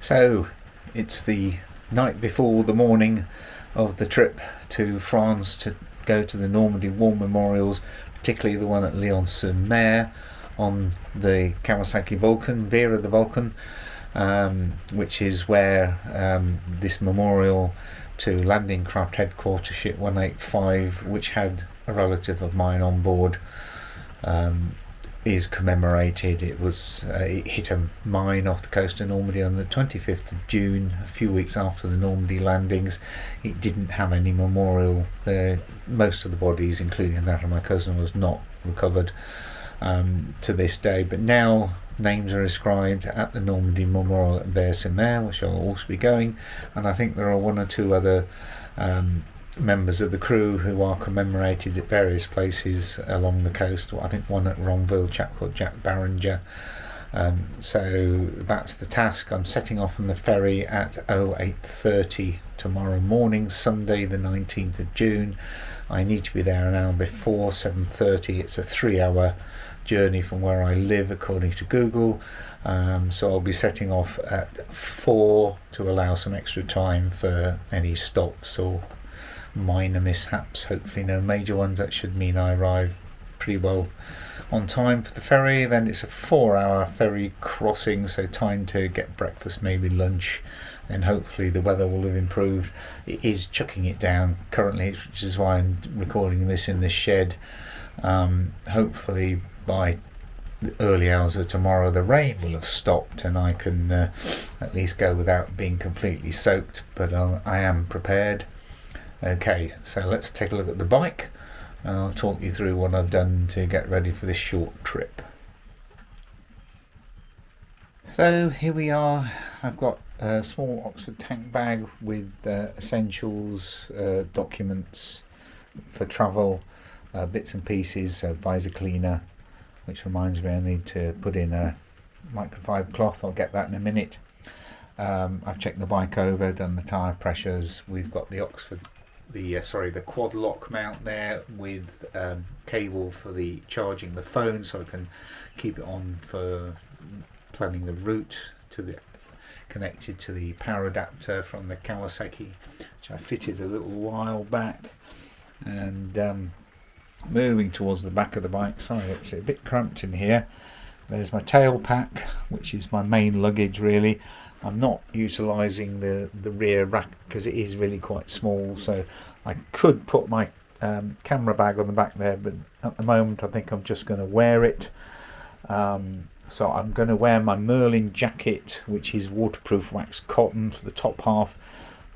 So it's the night before the morning of the trip to France to go to the Normandy War Memorials, particularly the one at Lyon-sur-Mer on the Kawasaki Vulcan, Vera the Vulcan, which is where this memorial to Landing Craft Headquarters Ship 185, which had a relative of mine on board, is commemorated. It hit a mine off the coast of Normandy on the 25th of June, a few weeks after the Normandy landings. It didn't have any memorial there. Most of the bodies, including that of my cousin, was not recovered to this day, but now names are inscribed at the Normandy Memorial at Vers-sur-Mer, which I'll also be going, and I think there are one or two other members of the crew who are commemorated at various places along the coast. I think one at Ronville, a chap called Jack Barringer. So that's the task. I'm setting off on the ferry at 08:30 tomorrow morning, Sunday the 19th of June. I need to be there an hour before 7:30. It's a 3-hour journey from where I live according to Google, so I'll be setting off at 4 to allow some extra time for any stops or minor mishaps, hopefully no major ones. That should mean I arrive pretty well on time for the ferry. Then it's a 4-hour ferry crossing, so time to get breakfast, maybe lunch, and hopefully the weather will have improved. It is chucking it down currently, which is why I'm recording this in the shed. Hopefully by the early hours of tomorrow the rain will have stopped and I can at least go without being completely soaked, but I am prepared. Okay, so let's take a look at the bike and I'll talk you through what I've done to get ready for this short trip. So here we are. I've got a small Oxford tank bag with essentials, documents for travel, bits and pieces, visor cleaner, which reminds me I need to put in a microfiber cloth. I'll get that in a minute. I've checked the bike over, done the tyre pressures. We've got the the quad lock mount there with cable for the charging the phone, so I can keep it on for planning the route connected to the power adapter from the Kawasaki, which I fitted a little while back. And moving towards the back of the bike, sorry it's a bit cramped in here. There's my tail pack, which is my main luggage really. I'm not utilising the rear rack because it is really quite small, so I could put my camera bag on the back there, but at the moment I think I'm just going to wear it. So I'm going to wear my Merlin jacket, which is waterproof wax cotton for the top half.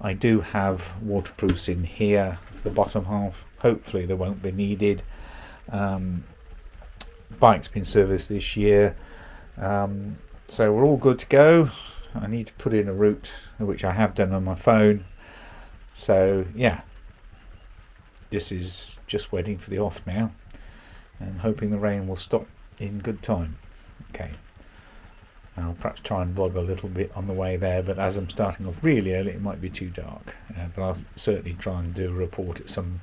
I do have waterproofs in here for the bottom half. Hopefully they won't be needed. Bike's been serviced this year, so we're all good to go. I need to put in a route, which I have done on my phone. So yeah, this is just waiting for the off now and hoping the rain will stop in good time. Okay, I'll perhaps try and vlog a little bit on the way there, but as I'm starting off really early it might be too dark, but I'll certainly try and do a report at some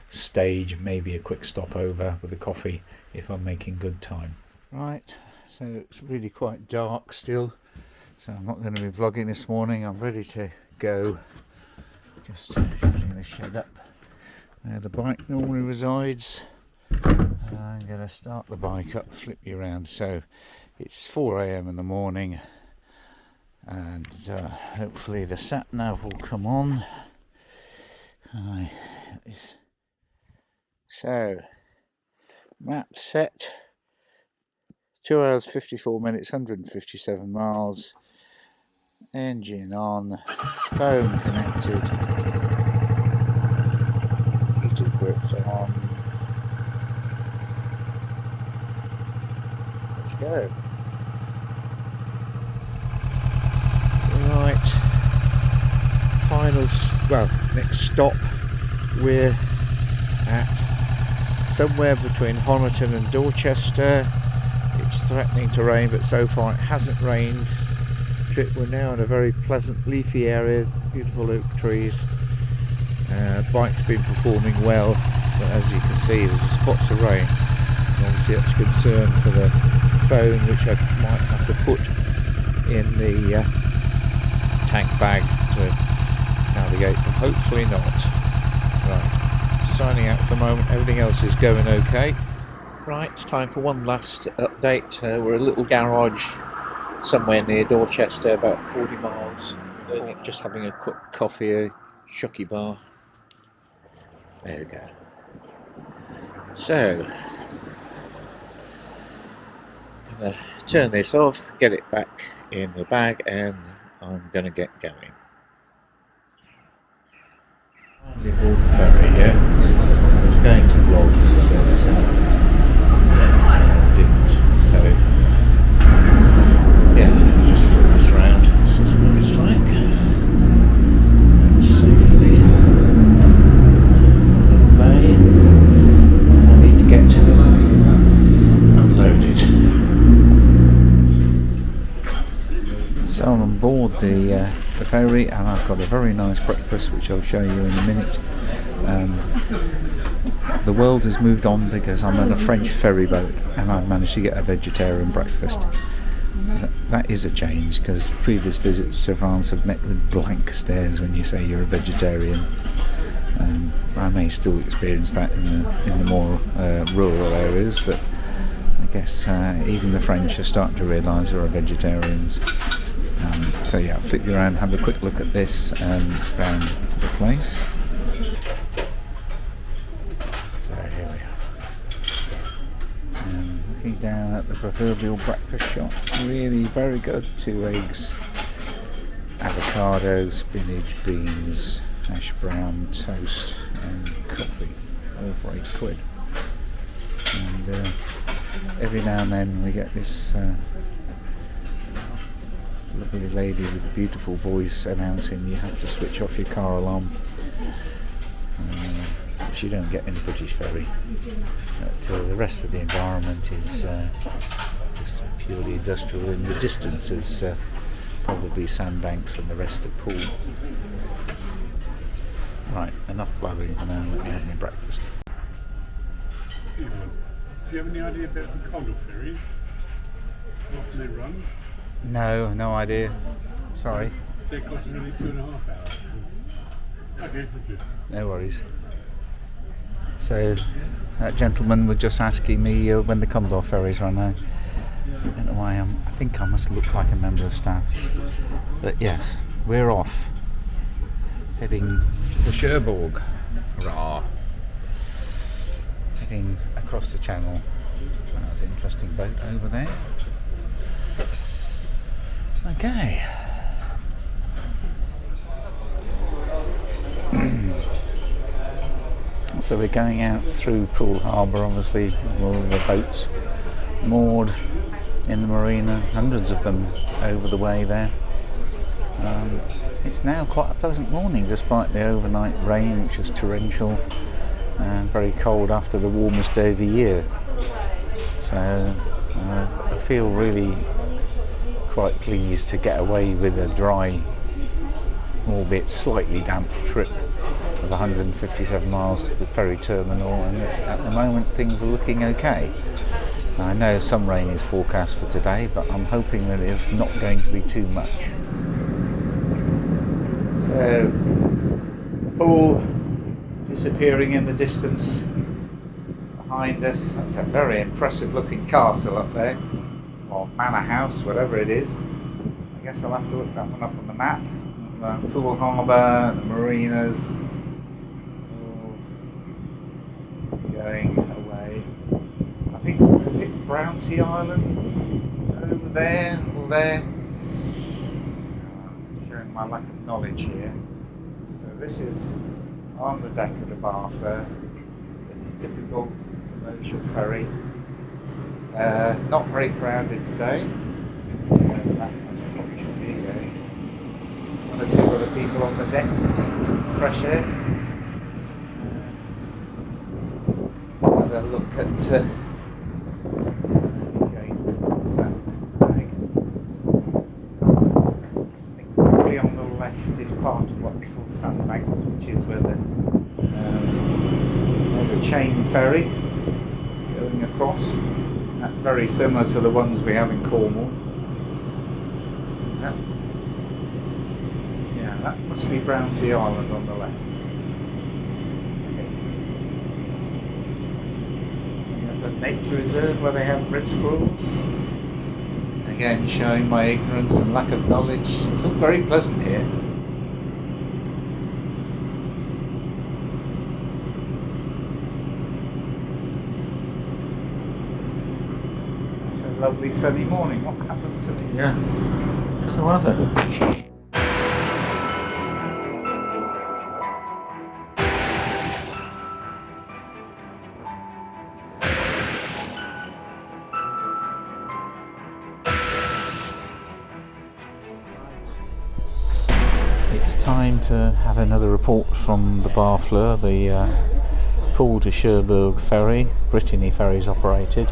stage, maybe a quick stopover with a coffee if I'm making good time. Right, so it's really quite dark still, so I'm not going to be vlogging this morning. I'm ready to go. Just shutting the shed up where the bike normally resides. I'm going to start the bike up, flip you around. So it's 4 AM in the morning, and hopefully the sat nav will come on. So map set, 2 hours 54 minutes, 157 miles, engine on, phone connected, heated grips on. Let's go. Right, next stop, we're at somewhere between Honiton and Dorchester. It's threatening to rain, but so far it hasn't rained. We're now in a very pleasant leafy area, beautiful oak trees. Bike's been performing well, but as you can see there's a spots of rain. And obviously that's a concern for the phone, which I might have to put in the tank bag to navigate, but hopefully not. Right, signing out for the moment. Everything else is going okay. Right, it's time for one last update. We're a little garage somewhere near Dorchester, about 40 miles. Just having a quick coffee, a shucky bar. There we go. So, I'm going to turn this off, get it back in the bag, and I'm going to get going. The board ferry, yeah. I was going to vlog, but didn't. So, yeah, just flip this round. This is what it's like. Safely. Bay. I need to get unloaded. So I'm on board the ferry, and I've got a very nice breakfast which I'll show you in a minute. The world has moved on because I'm on a French ferry boat and I've managed to get a vegetarian breakfast. That is a change, because previous visits to France have met with blank stares when you say you're a vegetarian. I may still experience that in the more rural areas, but I guess even the French are starting to realise there are vegetarians. So yeah, I'll flip you around, have a quick look at this around the place. So here we are. Looking down at the proverbial breakfast shop, really very good. 2 eggs, avocado, spinach, beans, hash brown, toast and coffee, all for £8. And every now and then we get this lovely lady with a beautiful voice announcing you have to switch off your car alarm, which you don't get in a British ferry. But the rest of the environment is just purely industrial. In the distance is probably sandbanks and the rest of pool. Right, enough blathering for now. Let me have my breakfast. Do you have any idea about the Condo ferries? How often they run? No idea. Sorry. They cost nearly 2.5 hours. Okay, thank you. No worries. So, that gentleman was just asking me when the Condor ferries run out. I don't know why I think I must look like a member of staff. But yes, we're off. Heading to Cherbourg. Hurrah. Heading across the channel. That's an interesting boat over there. Okay. So we're going out through Poole Harbour, obviously, with all the boats moored in the marina, hundreds of them over the way there. It's now quite a pleasant morning despite the overnight rain, which was torrential and very cold after the warmest day of the year. So I feel really quite pleased to get away with a dry, albeit slightly damp trip of 157 miles to the ferry terminal, and at the moment things are looking okay. Now, I know some rain is forecast for today, but I'm hoping that it's not going to be too much. So, Poole disappearing in the distance behind us. That's a very impressive looking castle up there, or manor house, whatever it is. I guess I'll have to look that one up on the map. Poole Harbour, the marinas, all going away. I think, is it Brownsea Islands? Over there, or there? Showing my lack of knowledge here. So this is on the deck of the Bartha. It's a typical commercial ferry. Not very crowded today. Probably should be going. One or two other people on the deck, fresh air. Another look at going towards that bag. I think probably on the left is part of what they call sandbanks, which is where there's a chain ferry going across. Very similar to the ones we have in Cornwall. Must be Brownsea Island on the left. There's a nature reserve where they have red squirrels. Again, showing my ignorance and lack of knowledge. It's all very pleasant here. It's a lovely sunny morning. What happened to the weather? It's time to have another report from the Barfleur, the Poole to Cherbourg ferry. Brittany ferries operated.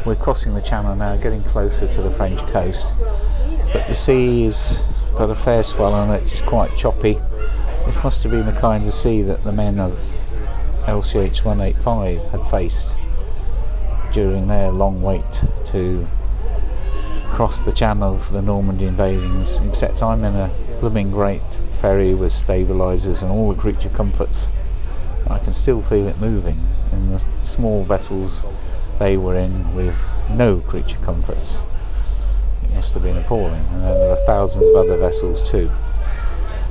We're crossing the channel now, getting closer to the French coast, but the sea has got a fair swell on it. It's quite choppy. This must have been the kind of sea that the men of LCH185 had faced during their long wait to cross the channel for the Normandy invadings, except I'm in a blooming great ferry with stabilisers and all the creature comforts. I can still feel it moving. In the small vessels they were in with no creature comforts, it must have been appalling. And then there are thousands of other vessels too.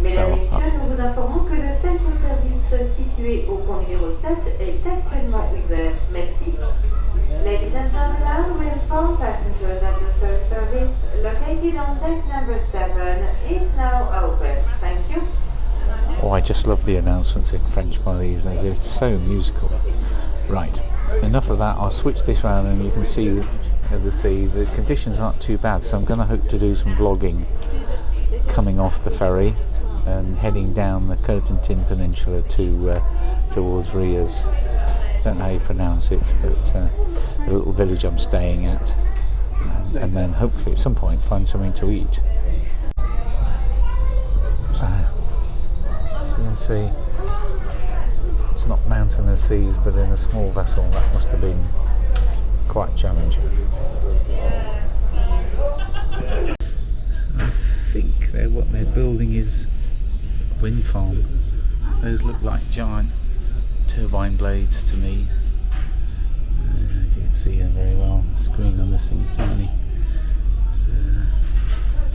So nous vous informons que le centre-service situé au pont numéro 7 est actuellement ouvert. Merci. Ladies and gentlemen, we inform passengers that the third service located on deck number 7 is now open. Thank you. oh, I just love the announcements in French by these. They're so musical. Right, enough of that. I'll switch this round and you can see the sea. The conditions aren't too bad, so I'm going to hope to do some vlogging coming off the ferry and heading down the Cotentin Peninsula to towards Riaz. Don't know how you pronounce it, but the little village I'm staying at, and then hopefully at some point find something to eat. So, as you can see, it's not mountainous seas, but in a small vessel that must have been quite challenging. So I think what they're building is a wind farm. Those look like giant turbine blades to me. You can see them very well. The screen on this thing is tiny.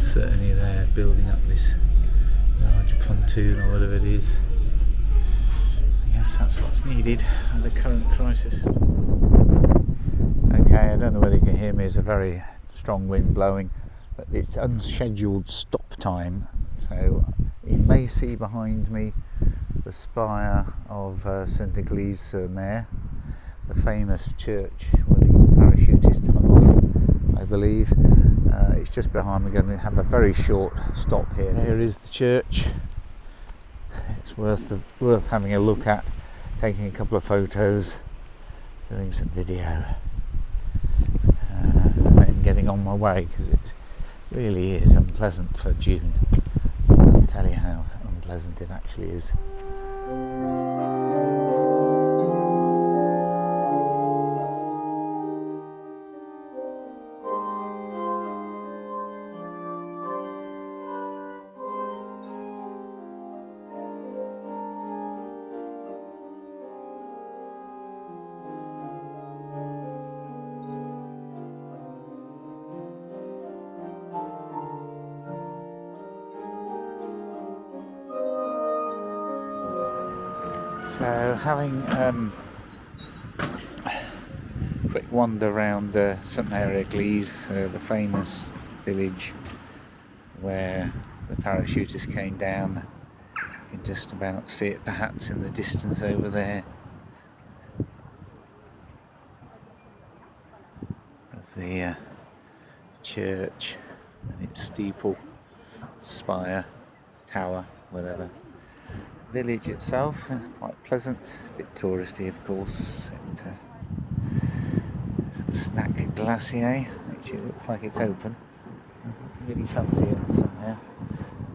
Certainly they're building up this large pontoon or whatever it is. I guess that's what's needed at the current crisis. Okay, I don't know whether you can hear me. There's a very strong wind blowing, but it's unscheduled stop time. So you may see behind me the spire of Saint-Église-sur-Mer, the famous church where the parachutist hung off, I believe. It's just behind me. We're going to have a very short stop here. Here is the church. It's worth having a look at, taking a couple of photos, doing some video, and then getting on my way, because it really is unpleasant for June. I'll tell you how unpleasant it actually is. So having a quick wander around Saint-Église, the famous village where the parachutists came down. You can just about see it perhaps in the distance over there. Of the church and its steeple, spire, tower, whatever. Village itself is quite pleasant, a bit touristy of course. It's a snack glacier, which it looks like it's open. I really fancy it somehow.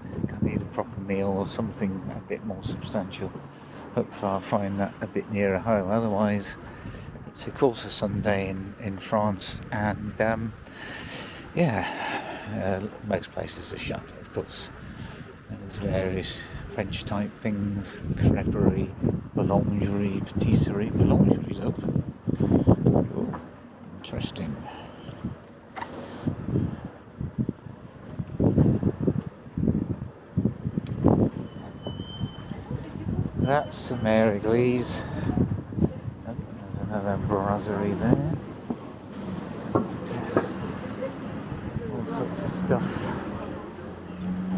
I think I need a proper meal or something a bit more substantial. Hopefully I'll find that a bit nearer home, otherwise it's of course a Sunday in France, and most places are shut of course. There's various French type things, creperie, boulangerie, patisserie. Boulangerie's open. Oh, interesting. That's some Mary Glees. Oh, there's another brasserie there. All sorts of stuff.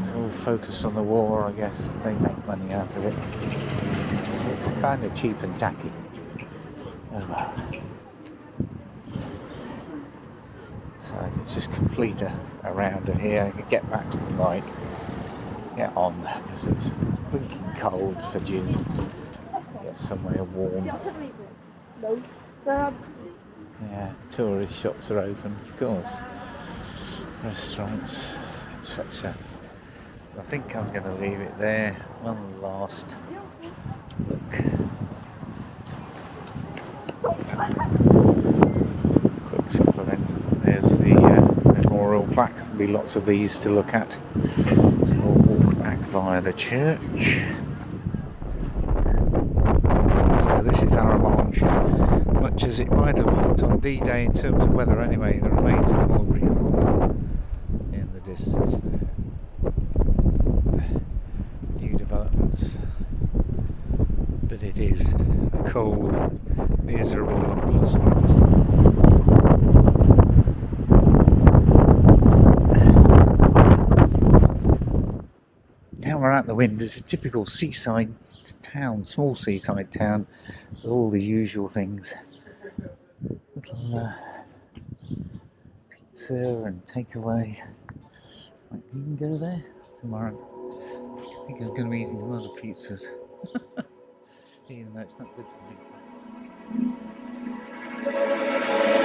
It's all focused on the war, I guess. They make money out of it. It's kind of cheap and tacky. Oh well. So I can just complete a round of here. I can get back to the bike. Get on, because it's winking cold for June. Get somewhere warm. Yeah, tourist shops are open, of course. Restaurants, etc. I think I'm going to leave it there. One last look. Quick supplement. There's the memorial plaque. There'll be lots of these to look at. So we'll walk back via the church. So this is H.M.L.C.H. Much as it might have looked on D-Day in terms of weather anyway, the remains of Mulberry Harbour in the distance there. New developments. But it is a cold, miserable, unpleasant. Now we're out the wind. It's a typical seaside town, small seaside town, with all the usual things. Little pizza and takeaway. Might even go there tomorrow. I think I'm going to be eating some other pizzas, even though it's not good for me.